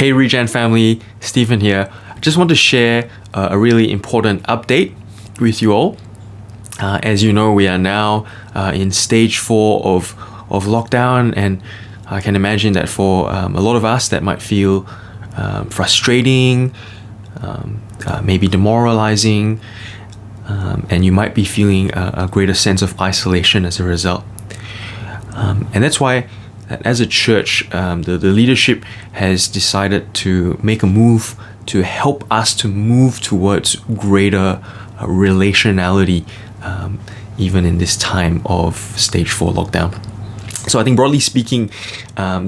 Hey Regen family, Stephen here. I just want to share a really important update with you all. As you know, we are now in stage 4 of lockdown, and I can imagine that for a lot of us that might feel frustrating, maybe demoralizing, and you might be feeling a greater sense of isolation as a result. And that's why, as a church, the leadership has decided to make a move to help us to move towards greater relationality, even in this time of stage 4 lockdown. So I think broadly speaking,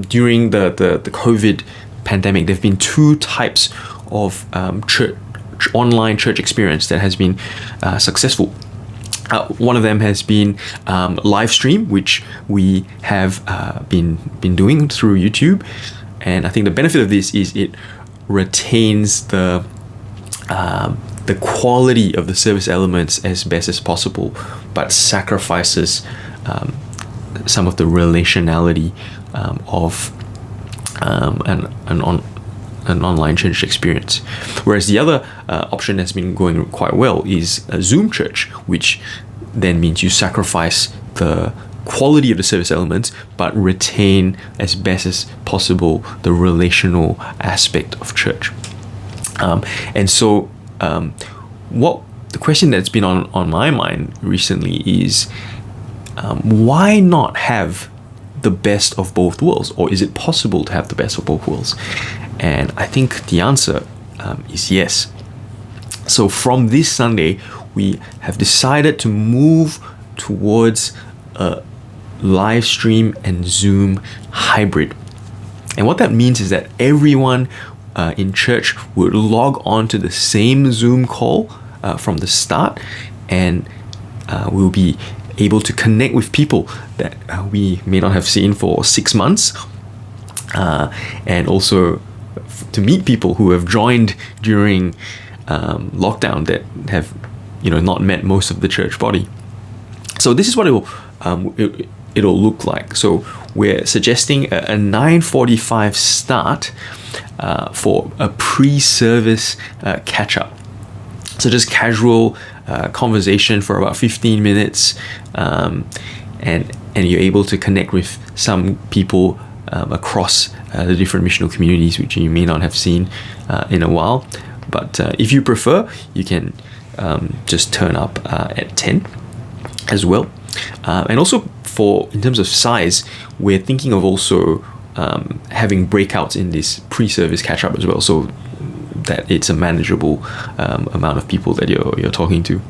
during the COVID pandemic, there have been 2 types of online church experience that has been successful. One of them has been live stream, which we have been doing through YouTube, and I think the benefit of this is it retains the quality of the service elements as best as possible, but sacrifices some of the relationality of an online church experience. Whereas the other option that's been going quite well is a Zoom church, which then means you sacrifice the quality of the service elements but retain as best as possible the relational aspect of church. And so what the question that's been on my mind recently is, why not have the best of both worlds? Or is it possible to have the best of both worlds? And I think the answer is yes. So from this Sunday, we have decided to move towards a live stream and Zoom hybrid. And what that means is that everyone in church would log on to the same Zoom call from the start, and we'll be able to connect with people that we may not have seen for 6 months, and also to meet people who have joined during lockdown that have not met most of the church body. So this is what it'll look like. So we're suggesting a 9:45 start for a pre-service catch-up. So just casual conversation for about 15 minutes, and you're able to connect with some people across the different missional communities which you may not have seen in a while. But if you prefer, you can just turn up at 10 as well. And also, in terms of size, we're thinking of also having breakouts in this pre-service catch-up as well, so that it's a manageable amount of people that you're talking to.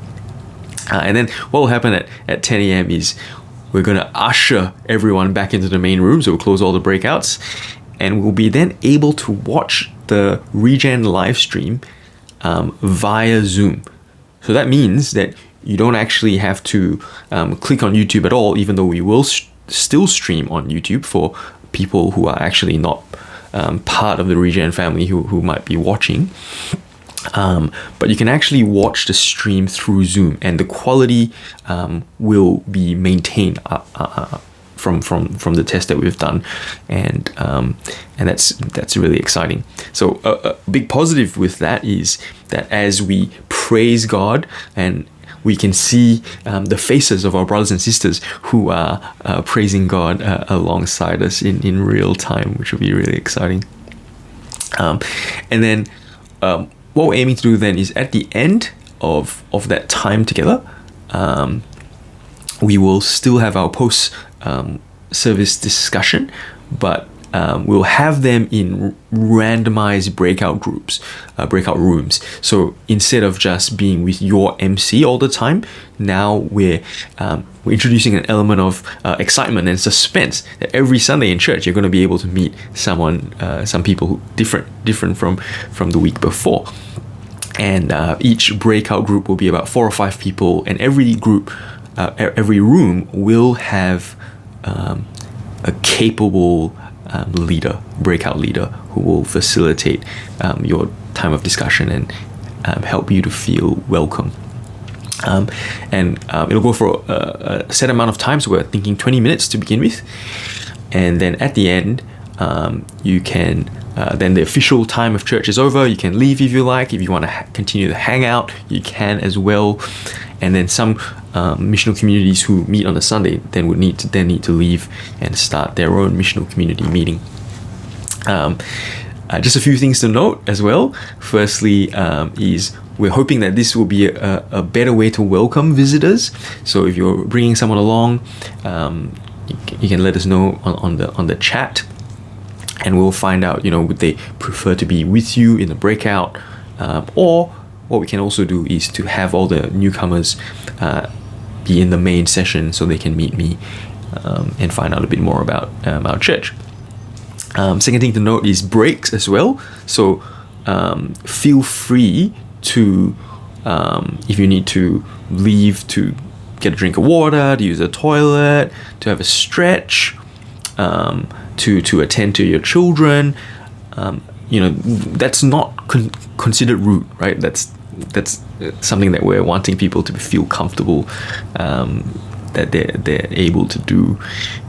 And then what will happen at 10 a.m. is we're going to usher everyone back into the main room, so we'll close all the breakouts, and we'll be then able to watch the Regen live stream via Zoom. So that means that you don't actually have to click on YouTube at all, even though we will still stream on YouTube for people who are actually not part of the Regen family who might be watching. But you can actually watch the stream through Zoom, and the quality will be maintained from the test that we've done, and that's really exciting. So a big positive with that is that as we praise God, and we can see the faces of our brothers and sisters who are praising God alongside us in real time, which will be really exciting. And then what we're aiming to do then is, at the end of that time together, we will still have our post service discussion, but we'll have them in randomized breakout rooms. So instead of just being with your MC all the time, now we're introducing an element of excitement and suspense, that every Sunday in church you're going to be able to meet some people who different from the week before. And each breakout group will be about 4 or 5 people, and every room will have a capable breakout leader who will facilitate your time of discussion and help you to feel welcome. And it'll go for a set amount of time, so we're thinking 20 minutes to begin with, and then at the end you can then the official time of church is over. You can leave if you like. If you want to continue to hang out, you can as well. And then some missional communities who meet on a Sunday then would need to leave and start their own missional community meeting. Just a few things to note as well. Firstly, is we're hoping that this will be a better way to welcome visitors. So if you're bringing someone along, you can let us know on the chat, and we'll find out, would they prefer to be with you in the breakout, or what we can also do is to have all the newcomers be in the main session so they can meet me and find out a bit more about our church. Second thing to note is breaks as well. So feel free to, if you need to leave to get a drink of water, to use a toilet, to have a stretch, to attend to your children, that's not considered rude, right? That's something that we're wanting people to feel comfortable that they're able to do.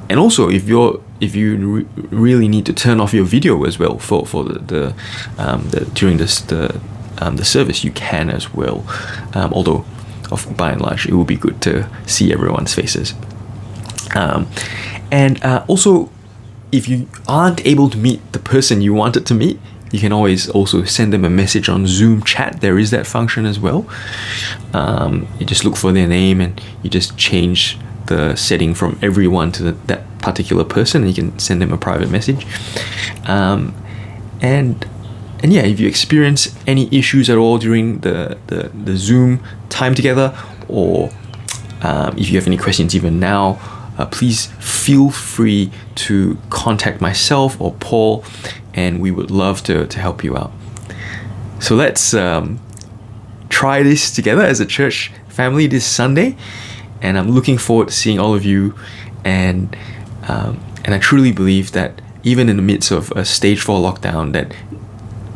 And also, if you really need to turn off your video as well for the during the service, you can as well. Although, by and large, it will be good to see everyone's faces. And also, if you aren't able to meet the person you wanted to meet, you can always also send them a message on Zoom chat. There is that function as well. You just look for their name and you just change the setting from everyone to that particular person, and you can send them a private message. And yeah, if you experience any issues at all during the Zoom time together, or if you have any questions even now, please feel free to contact myself or Paul, and we would love to help you out. So let's try this together as a church family this Sunday, and I'm looking forward to seeing all of you. And I truly believe that even in the midst of a stage 4 lockdown, that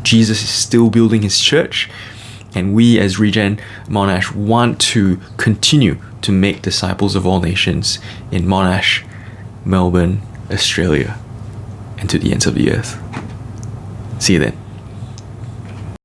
Jesus is still building his church, and we as Regen Monash want to continue to make disciples of all nations in Monash, Melbourne, Australia, and to the ends of the earth. See you then.